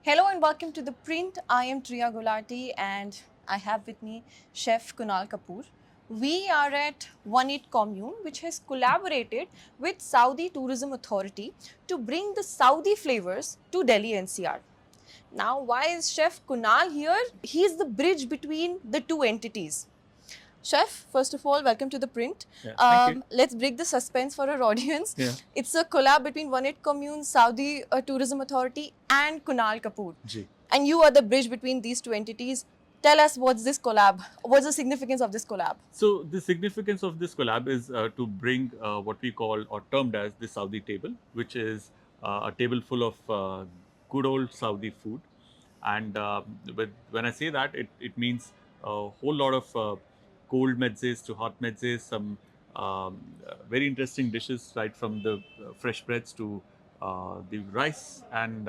Hello and welcome to The Print. I am Triya Gulati and I have with me Chef Kunal Kapur. We are at One Eat Commune, which has collaborated with Saudi Tourism Authority to bring the Saudi flavors to Delhi NCR. Now, why is Chef Kunal here? He is the bridge between the two entities. Chef, first of all, welcome to The Print. Yeah, thank you. Let's break the suspense for our audience. Yeah. It's a collab between One It Commune, Saudi Tourism Authority and Kunal Kapur. Ji. And you are the bridge between these two entities. Tell us what's this collab? What's the significance of this collab? So the significance of this collab is to bring what we call or termed as the Saudi table, which is a table full of good old Saudi food. And when I say that, it means a whole lot of cold mezzes to hot mezzes, some very interesting dishes, right from the fresh breads to the rice and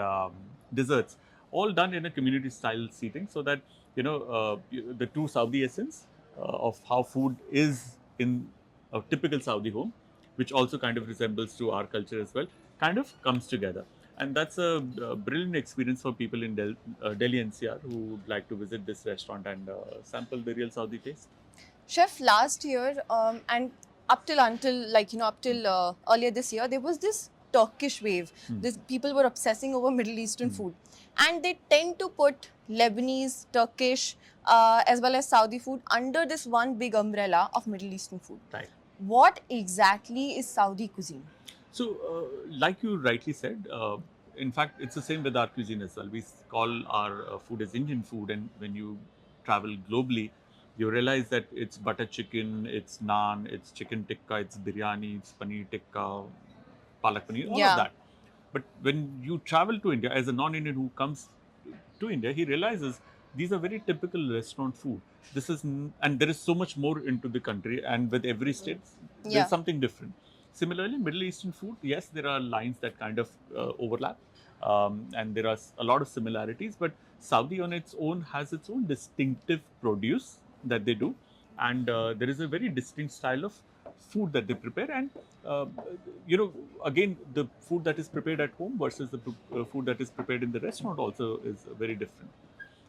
desserts, all done in a community style seating, so that the true Saudi essence of how food is in a typical Saudi home, which also kind of resembles to our culture as well, kind of comes together. And that's a brilliant experience for people in Delhi NCR who would like to visit this restaurant and sample the real Saudi taste. Chef, last year and up till earlier this year, there was this Turkish wave. This people were obsessing over Middle Eastern food, and they tend to put Lebanese, Turkish, as well as Saudi food under this one big umbrella of Middle Eastern food. Right. What exactly is Saudi cuisine? So, like you rightly said, in fact, it's the same with our cuisine as well. We call our food as Indian food, and when you travel globally, you realize that it's butter chicken, it's naan, it's chicken tikka, it's biryani, it's paneer tikka, palak paneer, all Yeah. of that. But when you travel to India, as a non-Indian who comes to India, he realizes these are very typical restaurant food. This is, and there is so much more into the country, and with every state, Yeah. there's something different. Similarly, Middle Eastern food, yes, there are lines that kind of overlap, and there are a lot of similarities. But Saudi on its own has its own distinctive produce that they do, and there is a very distinct style of food that they prepare. And uh, again, the food that is prepared at home versus the food that is prepared in the restaurant also is very different.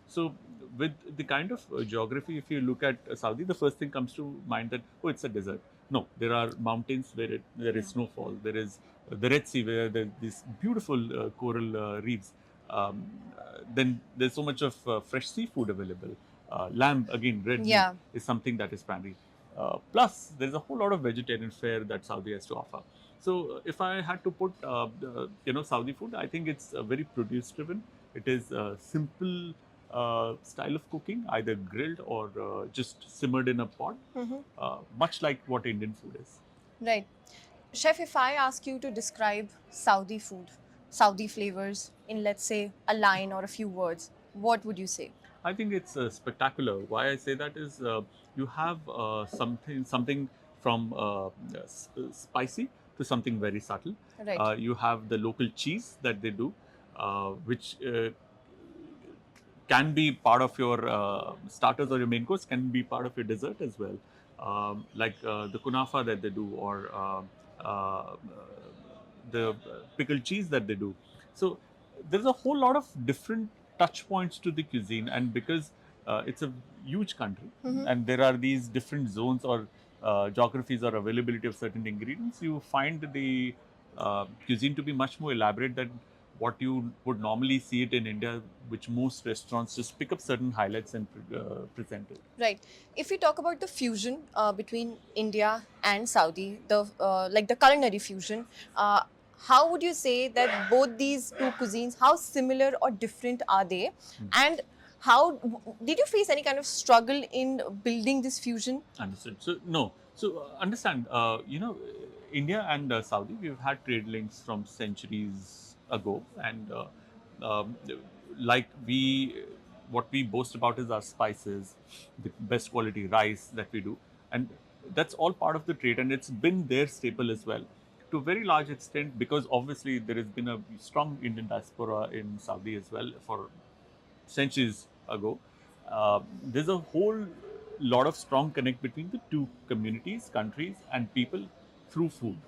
So, with the kind of geography, if you look at Saudi, the first thing comes to mind that, oh, it's a desert. No, there are mountains where there is snowfall. There is the Red Sea where there are these beautiful coral reefs. Then there's so much of fresh seafood available. Lamb, again, red meat Yeah. is something that is primary. Plus, there's a whole lot of vegetarian fare that Saudi has to offer. So, if I had to put, Saudi food, I think it's very produce-driven. It is simple style of cooking, either grilled or just simmered in a pot, much like what Indian food is. Right. Chef, if I ask you to describe Saudi food, Saudi flavors in, let's say, a line or a few words, what would you say? I think it's spectacular. Why I say that is you have something from spicy to something very subtle. Right. You have the local cheese that they do, which can be part of your starters or your main course, can be part of your dessert as well. Like the kunafa that they do, or uh, the pickled cheese that they do. So there's a whole lot of different touch points to the cuisine, and because it's a huge country and there are these different zones or geographies or availability of certain ingredients, you find the cuisine to be much more elaborate than what you would normally see it in India, which most restaurants just pick up certain highlights and present it. Right. If we talk about the fusion between India and Saudi, the like the culinary fusion, how would you say that both these two cuisines, how similar or different are they? And how did you face any kind of struggle in building this fusion? Understood. So no. So understand. India and Saudi, we've had trade links from centuries ago, and um, like what we boast about is our spices, the best quality rice that we do, and that's all part of the trade, and it's been their staple as well, to a very large extent, because obviously there has been a strong Indian diaspora in Saudi as well for centuries ago. There's a whole lot of strong connect between the two communities, countries, and people through food.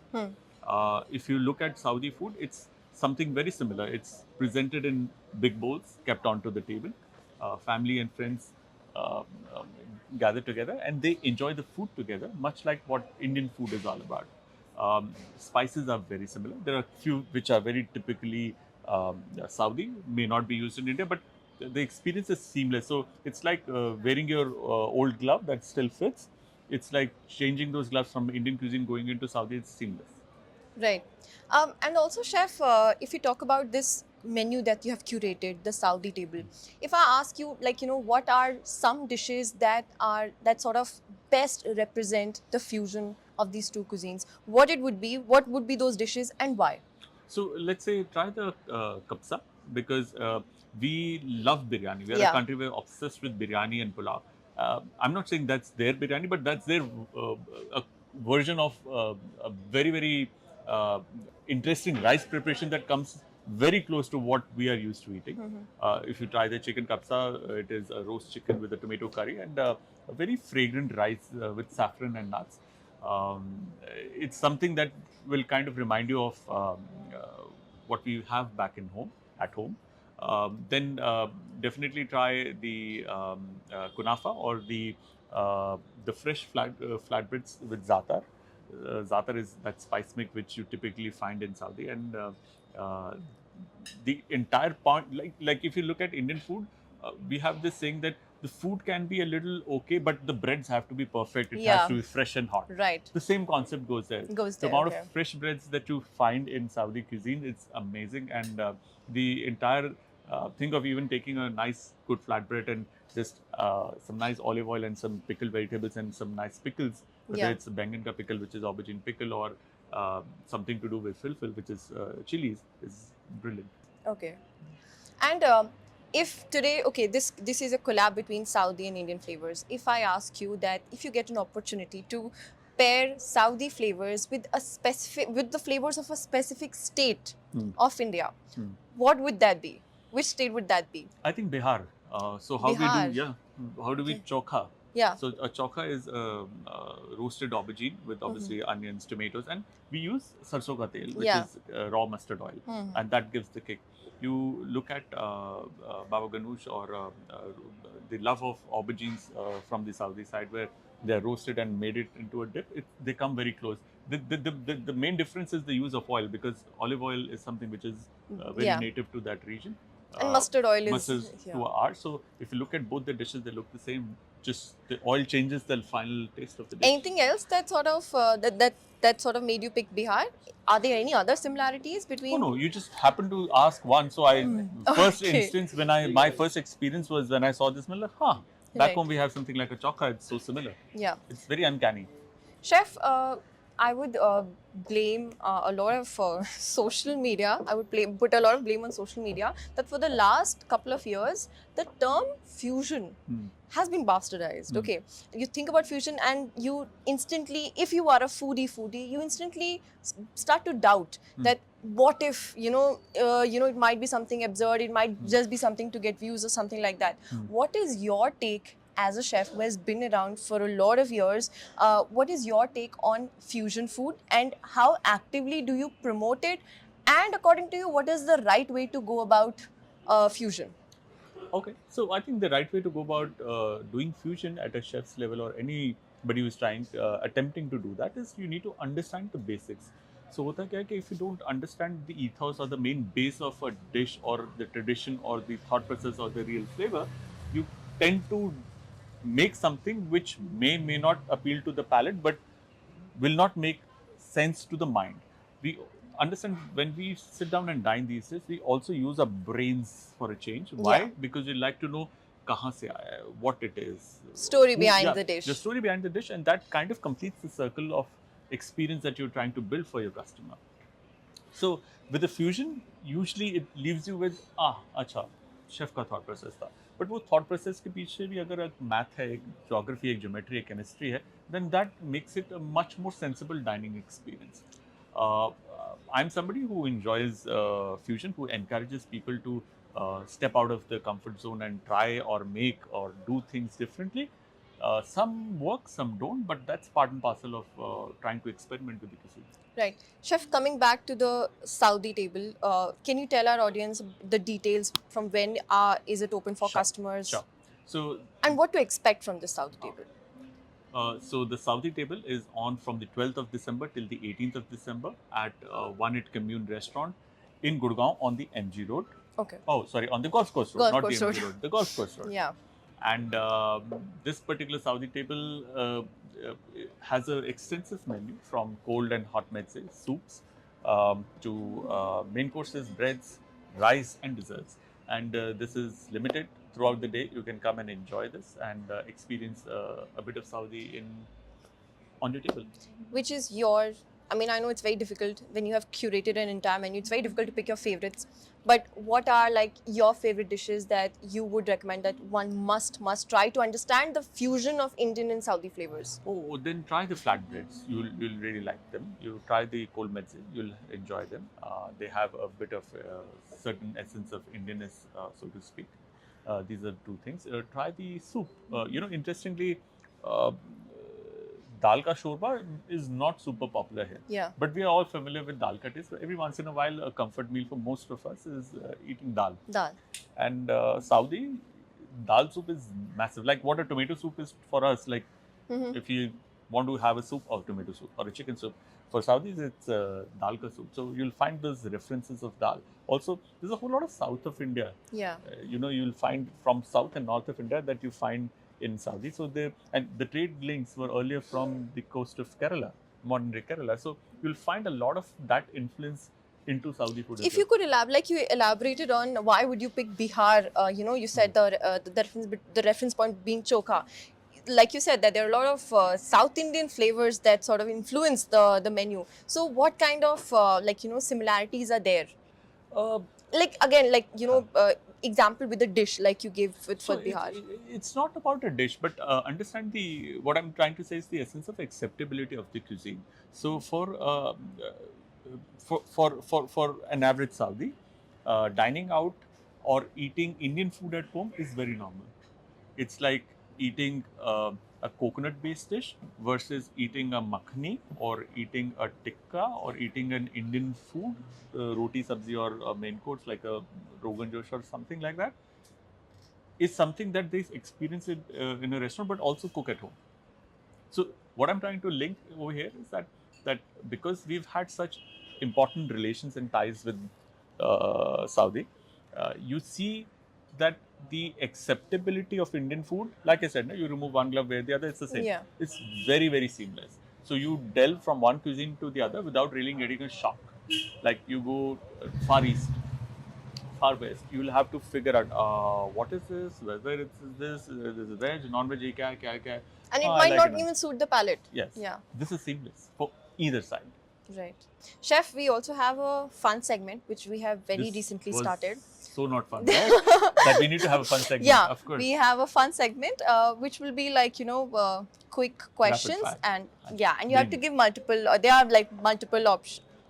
If you look at Saudi food, it's something very similar. It's presented in big bowls, kept onto the table. Family and friends uh, um, gather together and they enjoy the food together, much like what Indian food is all about. Spices are very similar. There are few which are very typically Saudi, may not be used in India, but the experience is seamless. So it's like wearing your old glove that still fits. It's like changing those gloves from Indian cuisine going into Saudi. It's seamless. Right. And also, chef, if you talk about this menu that you have curated, the Saudi table, if I ask you, like, what are some dishes that sort of best represent the fusion of these two cuisines? What would be those dishes, and why? So let's say try the kapsa because we love biryani. We are a Yeah. country we're obsessed with biryani and pulao. I'm not saying that's their biryani, but that's their a version of a very uh, interesting rice preparation that comes very close to what we are used to eating. If you try the chicken kapsa, it is a roast chicken with a tomato curry and a very fragrant rice with saffron and nuts. It's something that will kind of remind you of what we have back in home at home. Then definitely try the kunafa or the fresh flatbreads with zaatar. Zaatar is that spice mix which you typically find in Saudi, and uh, the entire point, like if you look at Indian food, we have this saying that the food can be a little okay, but the breads have to be perfect. It has Yeah. to be fresh and hot. Right. The same concept goes there. Goes The there, amount okay. of fresh breads that you find in Saudi cuisine is amazing, and the entire think of even taking a nice good flatbread and just some nice olive oil and some pickled vegetables and some nice pickles, whether Yeah. it's bangan ka pickle, which is aubergine pickle, or something to do with filfil, which is chilies, is brilliant. Okay. And if today, okay, this is a collab between Saudi and Indian flavors. If I ask you that if you get an opportunity to pair Saudi flavors with the flavors of a specific state of India, what would that be? Which state would that be? I think Bihar. So how Bihar. we do, how do we Okay. chokha? Yeah. So a chokha is roasted aubergine with obviously onions, tomatoes, and we use sarson ka tel, which Yeah. is raw mustard oil, and that gives the kick. You look at Baba Ganoush or the love of aubergines from the Saudi side, where they are roasted and made it into a dip. They come very close. The main difference is the use of oil, because olive oil is something which is very Yeah. native to that region. And mustard oil is Mustard to ours. So if you look at both the dishes, they look the same. Just the oil changes the final taste of the dish. Anything else that sort of that sort of made you pick Bihar? Are there any other similarities Oh between? no, you just happened to ask one. So I first Okay. instance when my first experience was when I saw this, I'm like, back Right. home we have something like a chokha. It's so similar. Yeah. It's very uncanny. Chef, I would blame a lot of social media. I would put a lot of blame on social media that for the last couple of years, the term fusion has been bastardized. Okay, you think about fusion and you instantly, if you are a foodie, you instantly start to doubt that what if it might be something absurd. It might just be something to get views or something like that. What is your take? As a chef who has been around for a lot of years, what is your take on fusion food and how actively do you promote it? And according to you, what is the right way to go about fusion? Okay, so I think the right way to go about doing fusion at a chef's level, or anybody who's trying attempting to do that, is you need to understand the basics. So hota kya hai कि if you don't understand the ethos or the main base of a dish or the tradition or the thought process or the real flavor, you tend to make something which may not appeal to the palate, but will not make sense to the mind. We understand when we sit down and dine these days, we also use our brains for a change. Why? Yeah. Because we like to know kahan se aaya hai, what it is, Story behind the dish. the story behind the dish, and that kind of completes the circle of experience that you're trying to build for your customer. So with the fusion, usually it leaves you with अच्छा chef का thought process था. But वो thought process के पीछे भी अगर एक math है, एक geography, एक geometry, एक chemistry है, then that makes it a much more sensible dining experience. I'm somebody who enjoys fusion, who encourages people to step out of the comfort zone and try or make or do things differently. Some work, some don't, but that's part and parcel of trying to experiment with the cuisine. Right. Chef, coming back to the Saudi table, can you tell our audience the details from when is it open for Sure, customers sure. So, and what to expect from the Saudi table? so the Saudi table is on from the 12th of December till the 18th of December at One It Commune restaurant in Gurugram on the MG Road. Okay. Oh, sorry, on the Golf Course Road, Golf not course the MG road. Road, the Golf Course Road. Yeah. And this particular Saudi table has an extensive menu from cold and hot mezze, soups, to main courses, breads, rice, and desserts. And this is limited throughout the day. You can come and enjoy this and experience a bit of Saudi in on your table. Which is your, I mean, I know it's very difficult when you have curated an entire menu, it's very difficult to pick your favorites. But what are like your favorite dishes that you would recommend that one must try to understand the fusion of Indian and Saudi flavors? Oh, then try the flatbreads. You'll really like them. You try the cold mezze. You'll enjoy them. They have a bit of certain essence of Indianness, so to speak. These are two things. Try the soup. Interestingly, uh, dal ka shorba is not super popular here. Yeah. But we are all familiar with dal ka taste. So every once in a while, a comfort meal for most of us is eating dal. Dal. And Saudi, dal soup is massive. Like what a tomato soup is for us. Like if you want to have a soup or tomato soup or a chicken soup. For Saudis, it's dal ka soup. So you'll find those references of dal. Also, there's a whole lot of south of India. Yeah. You'll find from south and north of India that you find in Saudi. So the trade links were earlier from the coast of Kerala, modern day Kerala. So you'll find a lot of that influence into Saudi food. If you could like you elaborated on why would you pick Bihar? You said the reference point being chokha. Like you said that there are a lot of South Indian flavors that sort of influence the menu. So what kind of similarities are there? Like again, example with the dish like you gave for Bihar. It's not about a dish, but understand what I'm trying to say is the essence of acceptability of the cuisine. So for an average Saudi, dining out or eating Indian food at home is very normal. It's like eating a coconut-based dish versus eating a makhni or eating a tikka or eating an Indian food, roti sabzi or a main course like a rogan josh or something like that, is something that they experience it in a restaurant but also cook at home. So what I'm trying to link over here is that because we've had such important relations and ties with Saudi, you see that the acceptability of Indian food, like I said, you remove one glove, wear the other, it's the same. Yeah. It's very, very seamless. So you delve from one cuisine to the other without really getting a shock. Like you go far east, far west, you will have to figure out what is this, whether it's this is veg, non-veg, kya hai. And it might not even suit the palate. Yes. Yeah. This is seamless for either side. Right. Chef, we also have a fun segment which we have very This recently was started. So not fun, right? That we need to have a fun segment. Yeah, of course. we have a fun segment which will be like quick questions fire. and you have to give multiple. There are like multiple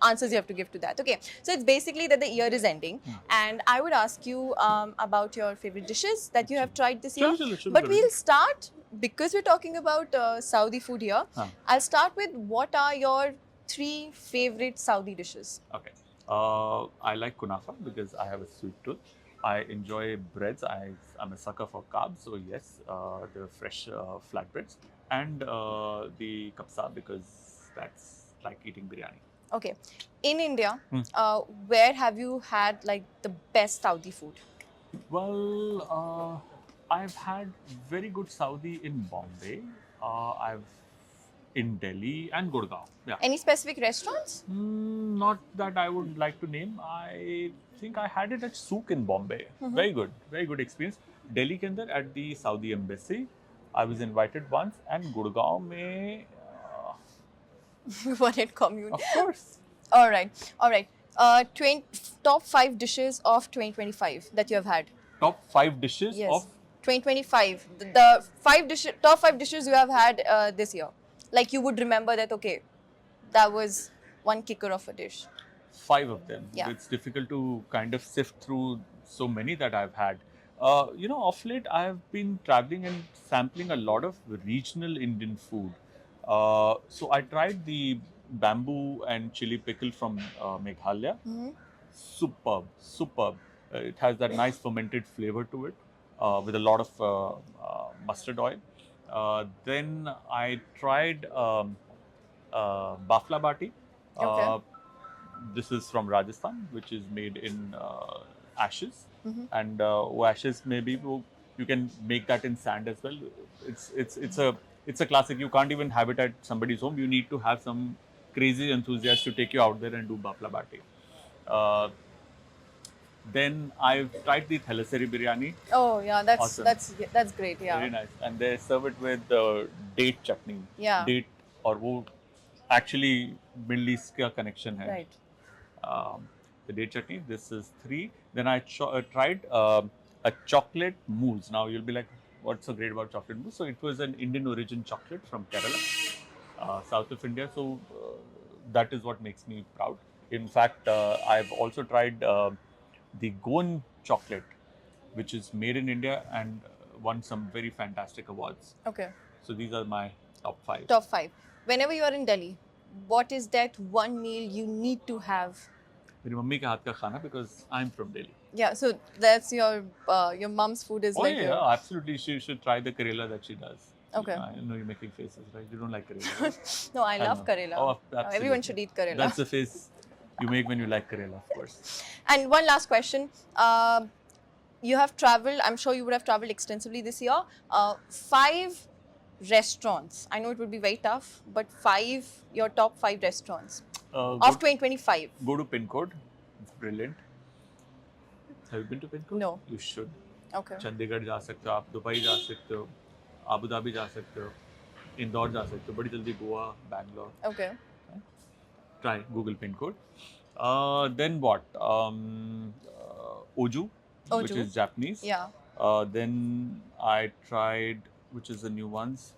answers you have to give to that. Okay, so it's basically that the year is ending, and I would ask you about your favorite dishes that you have tried this year. Sure, But we'll start because we're talking about Saudi food here. I'll start with what are your 3 favorite Saudi dishes? Okay. I like kunafa because I have a sweet tooth. I enjoy breads. I'm a sucker for carbs, so yes, the fresh flatbreads and the kapsa because that's like eating biryani. Okay, in India, where have you had like the best Saudi food? Well, I've had very good Saudi in Bombay. I've in Delhi and Gurgaon. Yeah. Any specific restaurants? Not that I would like to name. I think I had it at Souk in Bombay. Very good experience. Delhi ke andar at the Saudi embassy, I was invited once, and Gurgaon mein, One at Commune. of course. All right. Top 5 dishes of 2025 that you have had. Top 5 dishes Yes. of 2025. The top 5 dishes you have had this year. Like you would remember that, okay, that was one kicker of a dish. 5 of them. Yeah. It's difficult to kind of sift through so many that I've had. Of late I have been traveling and sampling a lot of regional Indian food. So I tried the bamboo and chili pickle from Meghalaya. Mm-hmm. Superb, superb. It has that nice fermented flavor to it with a lot of mustard oil. Then I tried bafla bati. Okay. Uh, this is from Rajasthan, which is made in ashes, Mm-hmm. and ashes maybe you can make that in sand as well. It's a classic. You can't even have it at somebody's home. You need to have some crazy enthusiast to take you out there and do bafla bati. Uh, then I've tried the Thalassery biryani. Oh yeah, Awesome. that's great. Yeah. Very nice. And they serve it with date chutney. Yeah. Date और वो actually Middle East का connection है. Right. The date chutney. This is 3. Then I tried a chocolate mousse. Now you'll be like, what's so great about chocolate mousse? So it was an Indian origin chocolate from Kerala, south of India. So that is what makes me proud. In fact, I've also tried the Goan chocolate, which is made in India and won some very fantastic awards. Okay. So these are my top 5. Top 5. Whenever you are in Delhi, what is that one meal you need to have? मेरी mummy के हाथ का खाना, because I'm from Delhi. Yeah, so that's your mom's food is Oh like yeah, your... absolutely. She should try the Karela that she does. Okay. I know you're making faces, right? You don't like Karela. Right? No, I love know. Karela. Oh, absolutely. Everyone should eat Karela. That's the face you make when you like Karela, of course. And one last question. You have traveled, I'm sure you would have traveled extensively this year. 5 restaurants. I know it would be very tough, but your top 5 restaurants of 2025. Go to Pin Code. It's brilliant. Have you been to Pin Code? No. You should. Okay. Chandigarh जा सकते हो आप, Dubai जा सकते हो, Abu Dhabi जा सकते हो, इंदौर जा सकते हो, बड़ी जल्दी Goa, Bangalore. Okay. Try Google Pin Code. Then what? Oju, which Oju. is Japanese. Yeah. Then I tried, which is the new ones.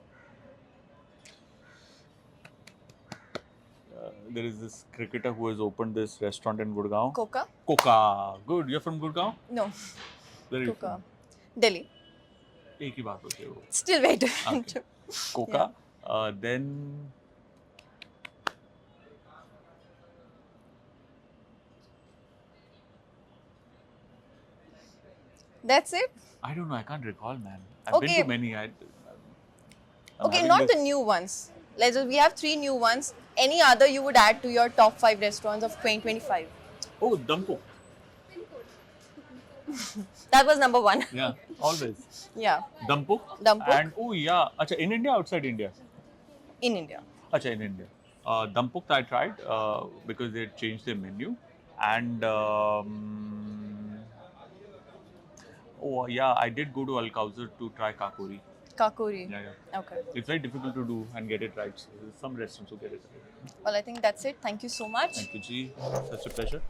There is this cricketer who has opened this restaurant in Gurgaon. Coca? Coca. Good. You're from Gurgaon? No. Where are you Coca. from? Delhi. एक ही बात होती है वो. Still very different. Okay. Coca. Then That's it? I don't know. I can't recall, man. I've been Okay. to many. I'm Okay, having not this- the new ones. We have 3 new ones. Any other you would add to your top 5 restaurants of 2025? Oh, Dampo. That was number 1. Yeah, always. Yeah, Dampuk. Dampuk. And oh yeah, acha, in India, outside India? in India. Acha, in India. Dampuk I tried because they changed their menu. And oh yeah, I did go to Al Kausar to try kakori. Kakuri. Yeah. Okay. It's very difficult to do and get it right. So there's some restaurants who get it right. Well, I think that's it. Thank you so much. Thank you, Ji. Such a pleasure.